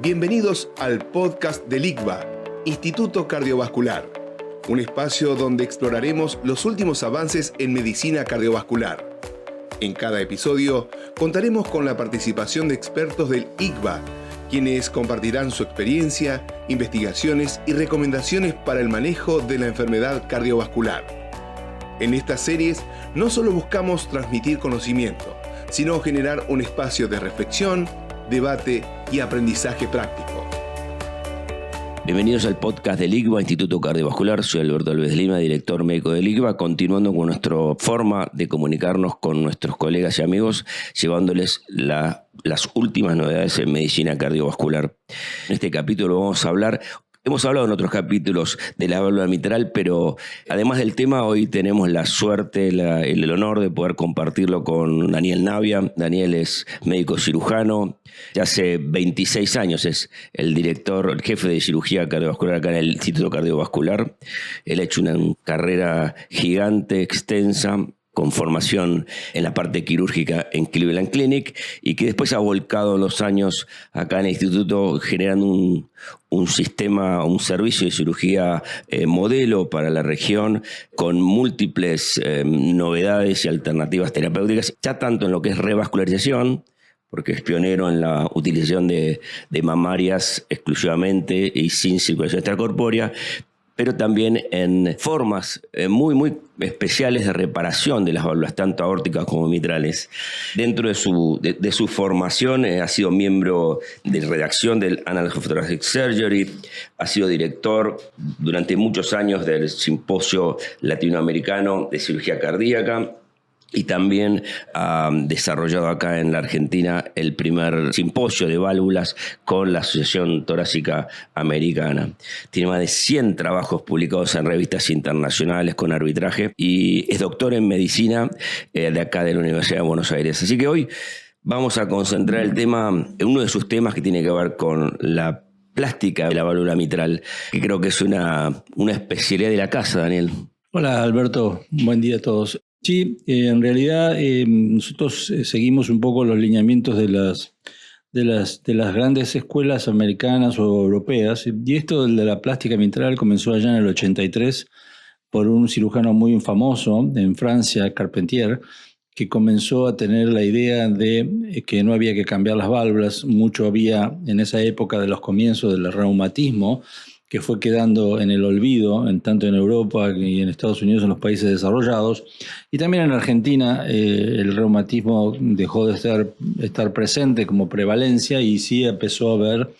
Bienvenidos al podcast del ICVA, Instituto Cardiovascular, un espacio donde exploraremos los últimos avances en medicina cardiovascular. En cada episodio contaremos con la participación de expertos del ICVA, quienes compartirán su experiencia, investigaciones y recomendaciones para el manejo de la enfermedad cardiovascular. En estas series no solo buscamos transmitir conocimiento, sino generar un espacio de reflexión, debate y aprendizaje práctico. Bienvenidos al podcast del ICVA, Instituto Cardiovascular. Soy Alberto Alves de Lima, director médico del ICVA, continuando con nuestra forma de comunicarnos con nuestros colegas y amigos, llevándoles las últimas novedades en medicina cardiovascular. En este capítulo hemos hablado en otros capítulos de la válvula mitral, pero además del tema, hoy tenemos la suerte, el honor de poder compartirlo con Daniel Navia. Daniel es médico cirujano, ya hace 26 años es el jefe de cirugía cardiovascular acá en el Instituto Cardiovascular. Él ha hecho una carrera gigante, extensa, con formación en la parte quirúrgica en Cleveland Clinic y que después ha volcado los años acá en el instituto generando un sistema, un servicio de cirugía modelo para la región con múltiples novedades y alternativas terapéuticas, ya tanto en lo que es revascularización, porque es pionero en la utilización de mamarias exclusivamente y sin circulación extracorpórea, pero también en formas muy especiales de reparación de las válvulas, tanto aórticas como mitrales. Dentro de su formación ha sido miembro de redacción del Annals of Thoracic Surgery, ha sido director durante muchos años del Simposio Latinoamericano de Cirugía Cardíaca, y también ha desarrollado acá en la Argentina el primer simposio de válvulas con la Asociación Torácica Americana. Tiene más de 100 trabajos publicados en revistas internacionales con arbitraje y es doctor en medicina de acá de la Universidad de Buenos Aires. Así que hoy vamos a concentrar el tema en uno de sus temas que tiene que ver con la plástica de la válvula mitral, que creo que es una especialidad de la casa, Daniel. Hola Alberto, buen día a todos. Sí, en realidad nosotros seguimos un poco los lineamientos de las grandes escuelas americanas o europeas, y esto de la plástica mitral comenzó allá en el 83 por un cirujano muy famoso en Francia, Carpentier, que comenzó a tener la idea de que no había que cambiar las válvulas. Mucho había en esa época de los comienzos del reumatismo, que fue quedando en el olvido, tanto en Europa y en Estados Unidos, en los países desarrollados. Y también en Argentina el reumatismo dejó de estar presente como prevalencia y sí empezó a haber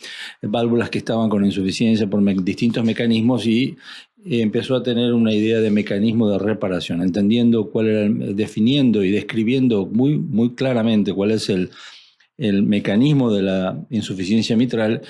válvulas que estaban con insuficiencia por distintos mecanismos y empezó a tener una idea de mecanismo de reparación, entendiendo definiendo y describiendo muy claramente cuál es el mecanismo de la insuficiencia mitral,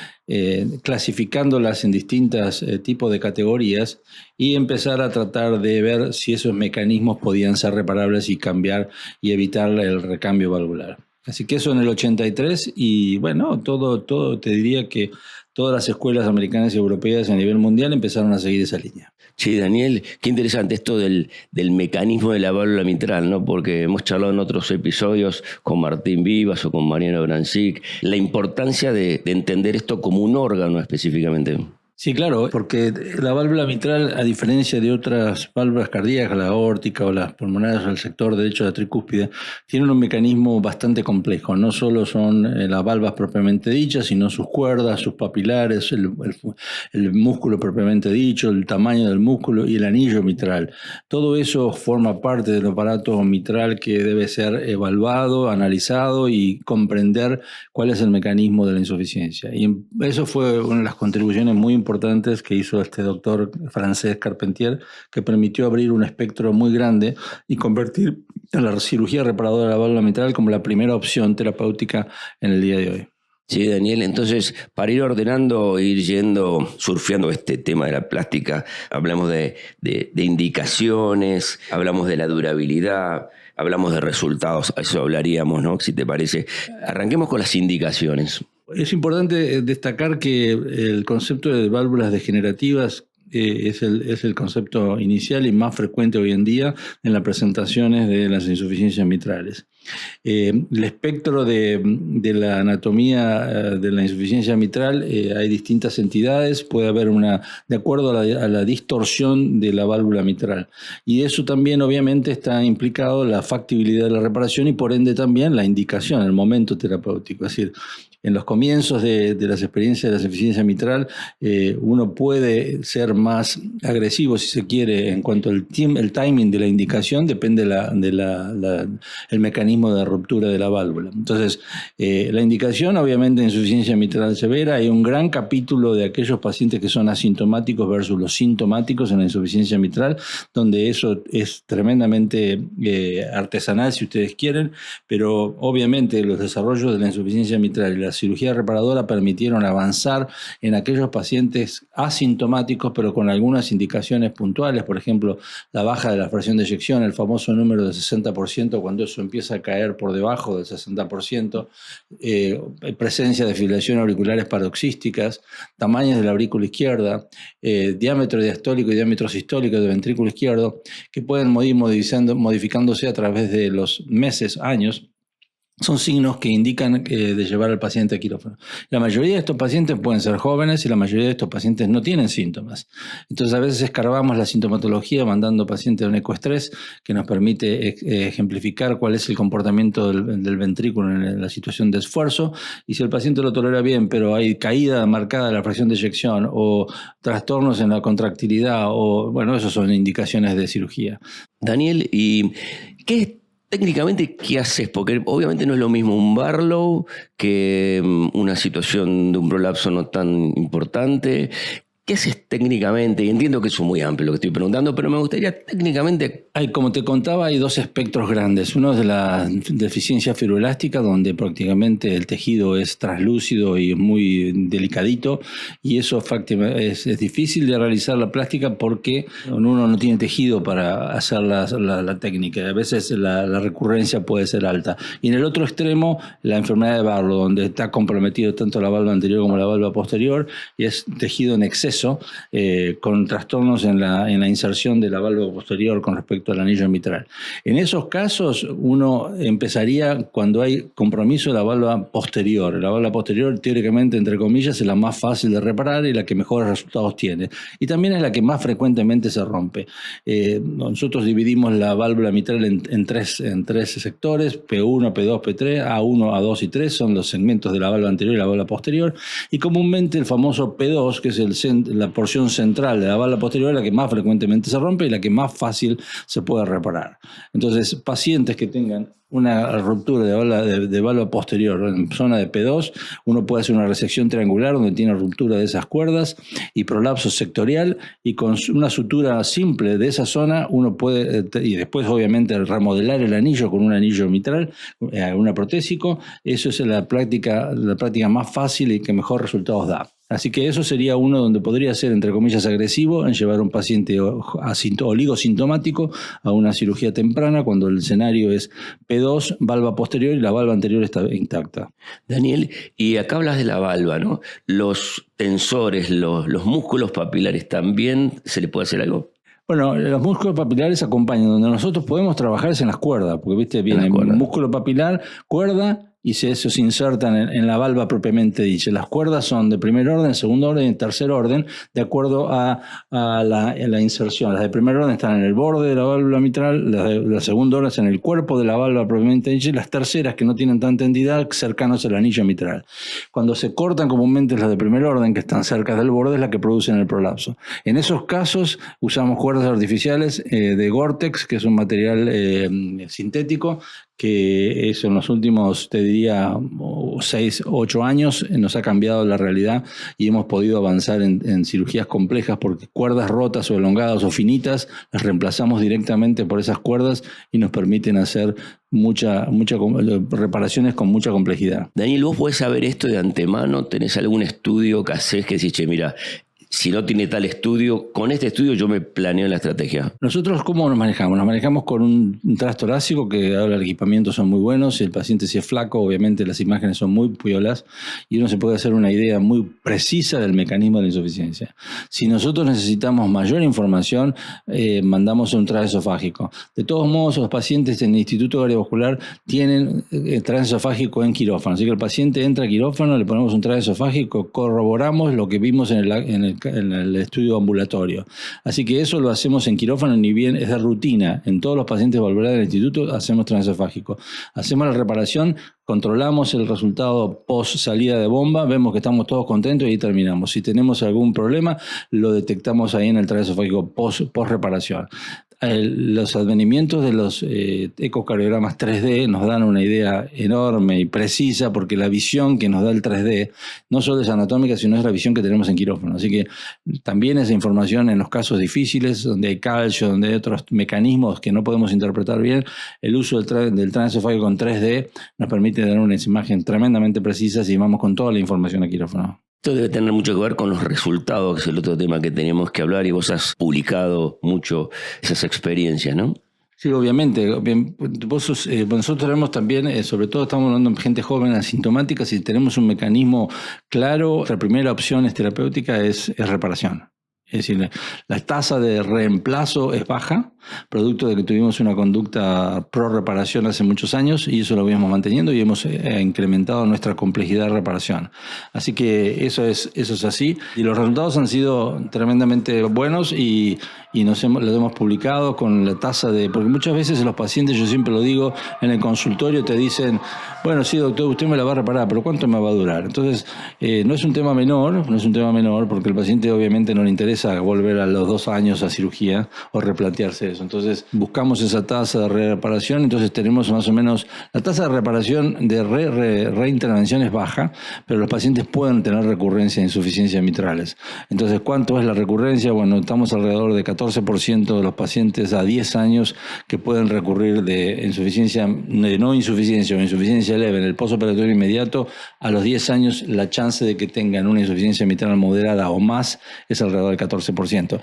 clasificándolas en distintos tipos de categorías y empezar a tratar de ver si esos mecanismos podían ser reparables y cambiar y evitar el recambio valvular. Así que eso en el 83 y bueno, todo te diría que todas las escuelas americanas y europeas a nivel mundial empezaron a seguir esa línea. Sí, Daniel, qué interesante esto del mecanismo de la válvula mitral, ¿no? Porque hemos charlado en otros episodios con Martín Vivas o con Mariano Brancic, la importancia de entender esto como un órgano específicamente. Sí, claro, porque la válvula mitral, a diferencia de otras válvulas cardíacas, la aórtica o las pulmonares al sector derecho de la tricúspide, tienen un mecanismo bastante complejo. No solo son las válvulas propiamente dichas, sino sus cuerdas, sus papilares, el músculo propiamente dicho, el tamaño del músculo y el anillo mitral. Todo eso forma parte del aparato mitral que debe ser evaluado, analizado y comprender cuál es el mecanismo de la insuficiencia. Y eso fue una de las contribuciones muy importantes que hizo este doctor francés Carpentier, que permitió abrir un espectro muy grande y convertir a la cirugía reparadora de la válvula mitral como la primera opción terapéutica en el día de hoy. Sí, Daniel, entonces para ir ordenando, surfeando este tema de la plástica, hablamos de indicaciones, hablamos de la durabilidad, hablamos de resultados, a eso hablaríamos, ¿no? Si te parece. Arranquemos con las indicaciones. Es importante destacar que el concepto de válvulas degenerativas es el concepto inicial y más frecuente hoy en día en las presentaciones de las insuficiencias mitrales. El espectro de la anatomía de la insuficiencia mitral, hay distintas entidades, puede haber de acuerdo a la distorsión de la válvula mitral. Y eso también obviamente está implicado la factibilidad de la reparación y por ende también la indicación, el momento terapéutico. Es decir, en los comienzos de las experiencias de la insuficiencia mitral, uno puede ser más agresivo, si se quiere, en cuanto al timing de la indicación, depende el mecanismo de ruptura de la válvula. Entonces, la indicación, obviamente, en insuficiencia mitral severa, hay un gran capítulo de aquellos pacientes que son asintomáticos versus los sintomáticos en la insuficiencia mitral, donde eso es tremendamente artesanal, si ustedes quieren, pero obviamente los desarrollos de la insuficiencia mitral y la cirugía reparadora permitieron avanzar en aquellos pacientes asintomáticos, pero con algunas indicaciones puntuales, por ejemplo, la baja de la fracción de eyección, el famoso número de 60%, cuando eso empieza a caer por debajo del 60%, presencia de fibrilaciones auriculares paroxísticas, tamaños de la aurícula izquierda, diámetro diastólico y diámetro sistólico del ventrículo izquierdo, que pueden ir modificándose a través de los meses, años. Son signos que indican de llevar al paciente a quirófano. La mayoría de estos pacientes pueden ser jóvenes y la mayoría de estos pacientes no tienen síntomas. Entonces a veces escarbamos la sintomatología mandando pacientes a un ecoestrés que nos permite ejemplificar cuál es el comportamiento del ventrículo en la situación de esfuerzo, y si el paciente lo tolera bien, pero hay caída marcada de la fracción de eyección o trastornos en la contractilidad, esas son indicaciones de cirugía. Daniel, ¿y técnicamente, qué haces? Porque obviamente no es lo mismo un Barlow que una situación de un prolapso no tan importante. ¿Qué haces técnicamente? Y entiendo que eso es muy amplio lo que estoy preguntando, pero me gustaría técnicamente... Como te contaba, hay dos espectros grandes. Uno es de la deficiencia fibroelástica, donde prácticamente el tejido es translúcido y muy delicadito, y eso es difícil de realizar la plástica porque uno no tiene tejido para hacer la técnica. A veces la recurrencia puede ser alta. Y en el otro extremo, la enfermedad de Barlow, donde está comprometido tanto la válvula anterior como la válvula posterior, y es tejido en exceso, con trastornos en la inserción de la válvula posterior con respecto al anillo mitral. En esos casos, uno empezaría cuando hay compromiso de la válvula posterior. La válvula posterior, teóricamente, entre comillas, es la más fácil de reparar y la que mejores resultados tiene. Y también es la que más frecuentemente se rompe. Nosotros dividimos la válvula mitral en tres sectores: P1, P2, P3, A1, A2 y 3 son los segmentos de la válvula anterior y la válvula posterior. Y comúnmente el famoso P2, que es la porción central de la válvula posterior, es la que más frecuentemente se rompe y la que más fácil se puede reparar. Entonces, pacientes que tengan una ruptura de válvula posterior en zona de P2, uno puede hacer una resección triangular donde tiene ruptura de esas cuerdas y prolapso sectorial, y con una sutura simple de esa zona uno puede, y después obviamente remodelar el anillo con un anillo mitral, un protésico. Eso es la práctica más fácil y que mejor resultados da. Así que eso sería uno donde podría ser, entre comillas, agresivo en llevar a un paciente oligosintomático a una cirugía temprana cuando el escenario es P2, valva posterior, y la valva anterior está intacta. Daniel, y acá hablas de la valva, ¿no? Los tensores, los músculos papilares, ¿también se le puede hacer algo? Bueno, los músculos papilares acompañan. Donde nosotros podemos trabajar es en las cuerdas, porque viste, viene músculo papilar, cuerda, y eso se insertan en la valva propiamente dicha. Las cuerdas son de primer orden, segundo orden y tercer orden, de acuerdo a la inserción. Las de primer orden están en el borde de la válvula mitral, las de segundo orden están en el cuerpo de la válvula propiamente dicha, y las terceras, que no tienen tanta entidad, cercanos al anillo mitral. Cuando se cortan, comúnmente las de primer orden, que están cerca del borde, es la que producen el prolapso. En esos casos usamos cuerdas artificiales de Gore-Tex, que es un material sintético, que eso en los últimos, te diría, 6 o 8 años nos ha cambiado la realidad y hemos podido avanzar en cirugías complejas, porque cuerdas rotas o elongadas o finitas las reemplazamos directamente por esas cuerdas y nos permiten hacer muchas reparaciones con mucha complejidad. Daniel, ¿vos podés saber esto de antemano? ¿Tenés algún estudio que haces que decís, che, mira, si no tiene tal estudio, con este estudio yo me planeo la estrategia. Nosotros, ¿cómo nos manejamos? Nos manejamos con un tras torácico, que ahora los equipamientos son muy buenos. Si el paciente si es flaco, obviamente las imágenes son muy piolas y uno se puede hacer una idea muy precisa del mecanismo de la insuficiencia. Si nosotros necesitamos mayor información, mandamos un transesofágico. De todos modos, los pacientes en el Instituto Cardiovascular tienen transesofágico en quirófano. Así que el paciente entra a quirófano, le ponemos un transesofágico, corroboramos lo que vimos en el estudio ambulatorio. Así que eso lo hacemos en quirófano, ni bien es de rutina. En todos los pacientes valvulares del instituto hacemos transesofágico. Hacemos la reparación, controlamos el resultado post salida de bomba, vemos que estamos todos contentos y ahí terminamos. Si tenemos algún problema, lo detectamos ahí en el transesofágico post reparación. Los advenimientos de los ecocardiogramas 3D nos dan una idea enorme y precisa, porque la visión que nos da el 3D no solo es anatómica, sino es la visión que tenemos en quirófano. Así que también esa información en los casos difíciles, donde hay calcio, donde hay otros mecanismos que no podemos interpretar bien, el uso del transesofágico con 3D nos permite dar una imagen tremendamente precisa si vamos con toda la información a quirófano. Esto debe tener mucho que ver con los resultados, que es el otro tema que teníamos que hablar, y vos has publicado mucho esas experiencias, ¿no? Sí, obviamente. Nosotros tenemos también, sobre todo estamos hablando de gente joven asintomática, si tenemos un mecanismo claro, la primera opción terapéutica es reparación. Es decir, la tasa de reemplazo es baja, producto de que tuvimos una conducta pro reparación hace muchos años, y eso lo venimos manteniendo y hemos incrementado nuestra complejidad de reparación. Así que eso es así, y los resultados han sido tremendamente buenos y los hemos publicado con la tasa porque muchas veces los pacientes, yo siempre lo digo, en el consultorio te dicen, bueno, sí doctor, usted me la va a reparar, pero ¿cuánto me va a durar? Entonces, no es un tema menor, porque el paciente obviamente no le interesa volver a los 2 años a cirugía o replantearse eso. Entonces buscamos esa tasa de reparación, entonces tenemos más o menos, la tasa de reparación de reintervención es baja, pero los pacientes pueden tener recurrencia de insuficiencias mitrales. Entonces, ¿cuánto es la recurrencia? Bueno, estamos alrededor de 14% de los pacientes a 10 años que pueden recurrir de insuficiencia, de no insuficiencia o insuficiencia leve en el postoperatorio inmediato. A los 10 años la chance de que tengan una insuficiencia mitral moderada o más es alrededor del 14%.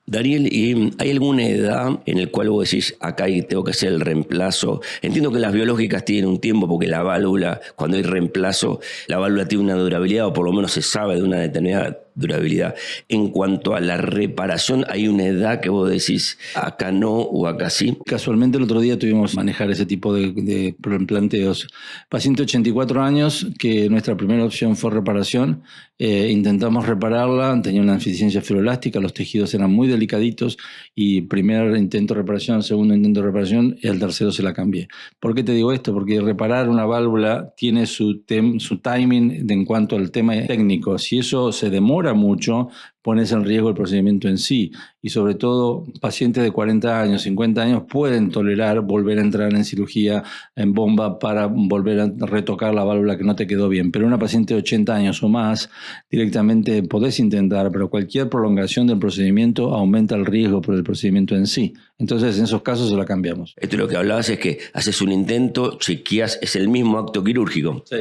Daniel, ¿y hay alguna edad en la cual vos decís, acá tengo que hacer el reemplazo? Entiendo que las biológicas tienen un tiempo, porque la válvula, cuando hay reemplazo, la válvula tiene una durabilidad, o por lo menos se sabe de una determinada durabilidad. En cuanto a la reparación, ¿hay una edad que vos decís, acá no o acá sí? Casualmente el otro día tuvimos que manejar ese tipo de planteos. Paciente 84 años, que nuestra primera opción fue reparación. Intentamos repararla, tenía una insuficiencia fibrolástica, los tejidos eran muy delicaditos, y primer intento de reparación, segundo intento de reparación, y al tercero se la cambié. ¿Por qué te digo esto? Porque reparar una válvula tiene su timing en cuanto al tema técnico. Si eso se demora mucho, pones en riesgo el procedimiento en sí, y sobre todo pacientes de 40 años, 50 años pueden tolerar volver a entrar en cirugía en bomba para volver a retocar la válvula que no te quedó bien, pero una paciente de 80 años o más directamente podés intentar, pero cualquier prolongación del procedimiento aumenta el riesgo por el procedimiento en sí. Entonces en esos casos se la cambiamos. Esto lo que hablabas es que haces un intento, chequeas, es el mismo acto quirúrgico. Sí.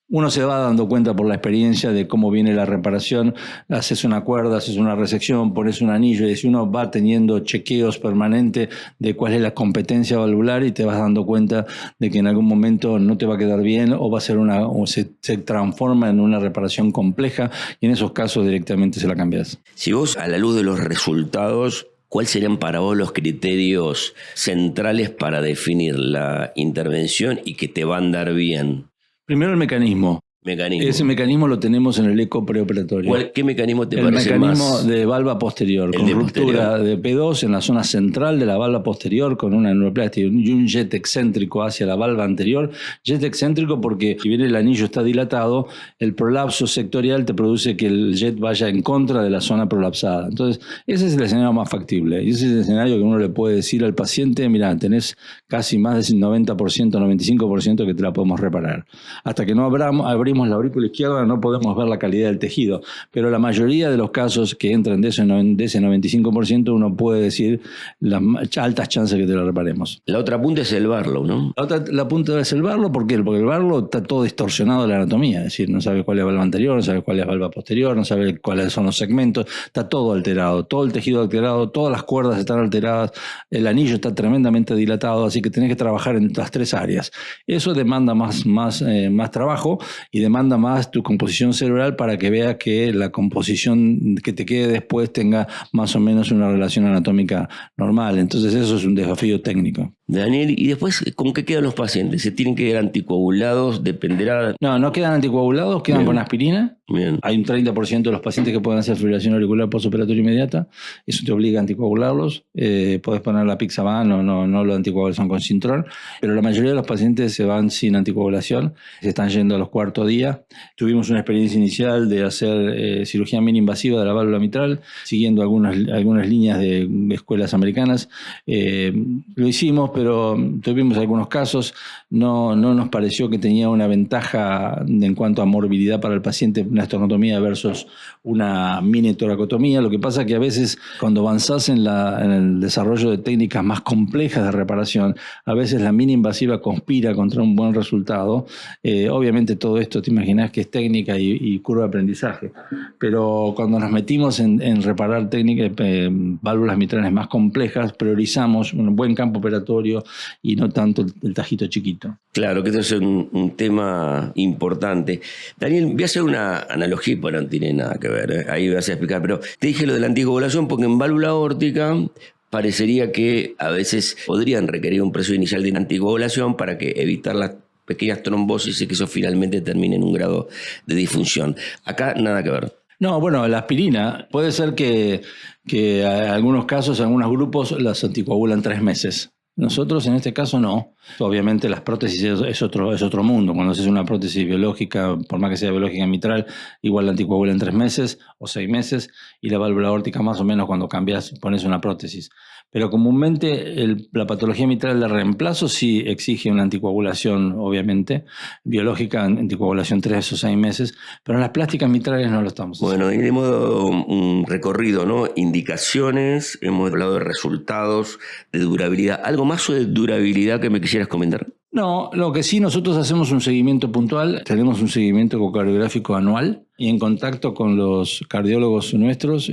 Uno se va dando cuenta por la experiencia de cómo viene la reparación. Haces una cuerda, haces una resección, pones un anillo, y si uno va teniendo chequeos permanentes de cuál es la competencia valvular, y te vas dando cuenta de que en algún momento no te va a quedar bien, o va a ser se transforma en una reparación compleja, y en esos casos directamente se la cambias. Si vos, a la luz de los resultados, ¿cuáles serían para vos los criterios centrales para definir la intervención y que te va a andar bien? Primero el mecanismo. Ese mecanismo lo tenemos en el eco preoperatorio. ¿Qué mecanismo te parece más? El mecanismo de valva posterior, con ruptura de P2 en la zona central de la valva posterior, con una neuroplastia y un jet excéntrico hacia la valva anterior. Jet excéntrico porque si bien el anillo está dilatado, el prolapso sectorial te produce que el jet vaya en contra de la zona prolapsada. Entonces, ese es el escenario más factible. Y ese es el escenario que uno le puede decir al paciente, mira, tenés casi más del 90%, 95% que te la podemos reparar. Hasta que no abrimos abrimos la aurícula izquierda no podemos ver la calidad del tejido, pero la mayoría de los casos que entran de ese 95% uno puede decir las altas chances que te lo reparemos. La otra punta es el Barlow, ¿no? La punta es el Barlow, ¿por qué? Porque el Barlow está todo distorsionado de la anatomía, es decir, no sabe cuál es la valva anterior, no sabe cuál es la valva posterior, no sabe cuáles son los segmentos, está todo alterado, todo el tejido alterado, todas las cuerdas están alteradas, el anillo está tremendamente dilatado, así que tenés que trabajar en las tres áreas. Eso demanda más trabajo y demanda más tu composición cerebral para que veas que la composición que te quede después tenga más o menos una relación anatómica normal. Entonces eso es un desafío técnico. Daniel, ¿y después con qué quedan los pacientes? ¿Se tienen que quedar anticoagulados? ¿Dependerá? No quedan anticoagulados, quedan Bien. Con aspirina. Bien. Hay un 30% de los pacientes que pueden hacer fibrilación auricular postoperatoria inmediata. Eso te obliga a anticoagularlos. Podés poner la Pixaban o no la anticoagulación con Syntrol. Pero la mayoría de los pacientes se van sin anticoagulación. Se están yendo a los cuartos días. Tuvimos una experiencia inicial de hacer cirugía mini-invasiva de la válvula mitral, siguiendo algunas líneas de escuelas americanas. Lo hicimos, pero tuvimos algunos casos. No nos pareció que tenía una ventaja en cuanto a morbilidad para el paciente, una esternotomía versus una mini toracotomía. Lo que pasa es que a veces cuando avanzás en el desarrollo de técnicas más complejas de reparación, a veces la mini invasiva conspira contra un buen resultado. Obviamente todo esto te imaginas que es técnica y curva de aprendizaje, pero cuando nos metimos en reparar válvulas mitrales más complejas, priorizamos un buen campo operatorio y no tanto el tajito chiquito. Claro, que esto es un tema importante. Daniel, voy a hacer una analogía, pero no tiene nada que ver, ahí vas a explicar, pero te dije lo de la anticoagulación porque en válvula aórtica parecería que a veces podrían requerir un proceso inicial de anticoagulación para evitar las pequeñas trombosis y que eso finalmente termine en un grado de disfunción. Acá nada que ver. No, bueno, la aspirina puede ser que en algunos casos, en algunos grupos, las anticoagulan 3 meses. Nosotros en este caso no. Obviamente las prótesis es otro mundo. Cuando haces una prótesis biológica, por más que sea biológica mitral, igual la anticoagula en 3 meses o 6 meses y la válvula aórtica más o menos cuando pones una prótesis. Pero comúnmente la patología mitral de reemplazo sí exige una anticoagulación, obviamente, biológica, anticoagulación 3 o 6 meses, pero en las plásticas mitrales no lo estamos haciendo. Bueno, hemos dado un recorrido, ¿no? Indicaciones, hemos hablado de resultados, de durabilidad. ¿Algo más sobre durabilidad que me quisieras comentar? No, lo que sí, nosotros hacemos un seguimiento puntual, tenemos un seguimiento ecocardiográfico anual y en contacto con los cardiólogos nuestros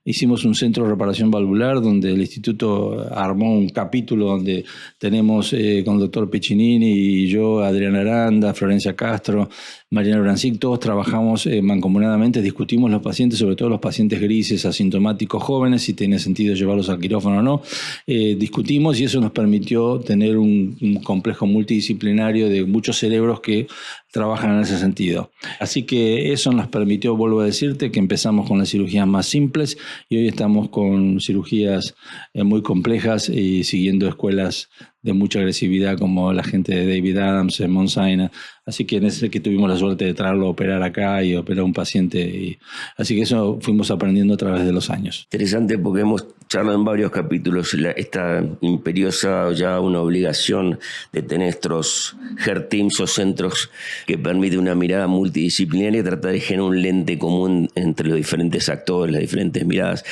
hicimos un centro de reparación valvular donde el instituto armó un capítulo donde tenemos con el doctor Piccinini y yo, Adriana Aranda, Florencia Castro, Mariana Brancic, todos trabajamos mancomunadamente, discutimos los pacientes, sobre todo los pacientes grises, asintomáticos, jóvenes, si tiene sentido llevarlos al quirófano o no. Discutimos y eso nos permitió tener un complejo multidisciplinario de muchos cerebros que trabajan en ese sentido. Así que eso nos permitió, vuelvo a decirte, que empezamos con las cirugías más simples y hoy estamos con cirugías muy complejas y siguiendo escuelas de mucha agresividad como la gente de David Adams, Mount Sinai. Así que en ese que tuvimos la suerte de traerlo a operar acá y operar a un paciente. Así que eso fuimos aprendiendo a través de los años. Interesante porque hemos charlado en varios capítulos esta imperiosa ya una obligación de tener estos HER teams o centros que permite una mirada multidisciplinaria y tratar de generar un lente común entre los diferentes actores, las diferentes miradas.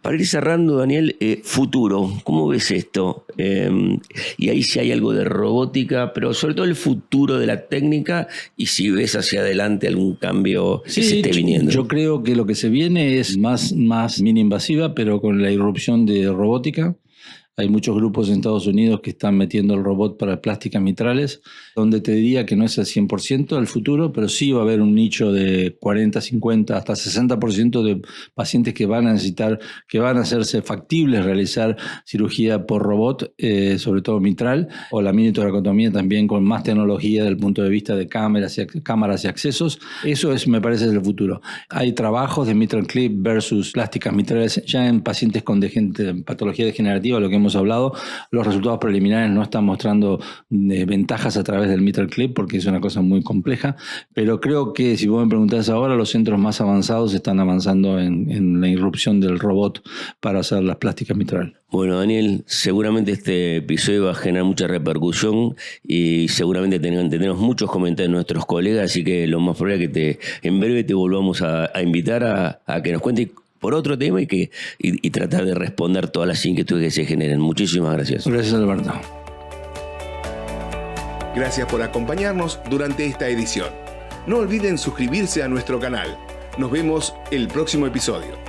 Para ir cerrando, Daniel, futuro, ¿cómo ves esto? Y ahí sí hay algo de robótica, pero sobre todo el futuro de la técnica y si ves hacia adelante algún cambio que se esté viniendo. Yo creo que lo que se viene es más mini invasiva, pero con la irrupción de robótica. Hay muchos grupos en Estados Unidos que están metiendo el robot para plásticas mitrales, donde te diría que no es el 100% del futuro, pero sí va a haber un nicho de 40, 50, hasta 60% de pacientes que van a necesitar, que van a hacerse factibles realizar cirugía por robot, sobre todo mitral, o la mini toracotomía también con más tecnología desde el punto de vista de cámaras y accesos. Eso me parece, el futuro. Hay trabajos de mitral clip versus plásticas mitrales ya en pacientes con patología degenerativa, lo que hemos hemos hablado. Los resultados preliminares no están mostrando ventajas a través del mitral clip porque es una cosa muy compleja, pero creo que si vos me preguntás ahora, los centros más avanzados están avanzando en la irrupción del robot para hacer las plásticas mitral. Bueno, Daniel, seguramente este episodio va a generar mucha repercusión y seguramente tendremos muchos comentarios de nuestros colegas, así que lo más probable es que en breve te volvamos a invitar a que nos cuentes por otro tema y tratar de responder todas las inquietudes que se generen. Muchísimas gracias. Gracias, Alberto. Gracias por acompañarnos durante esta edición. No olviden suscribirse a nuestro canal. Nos vemos el próximo episodio.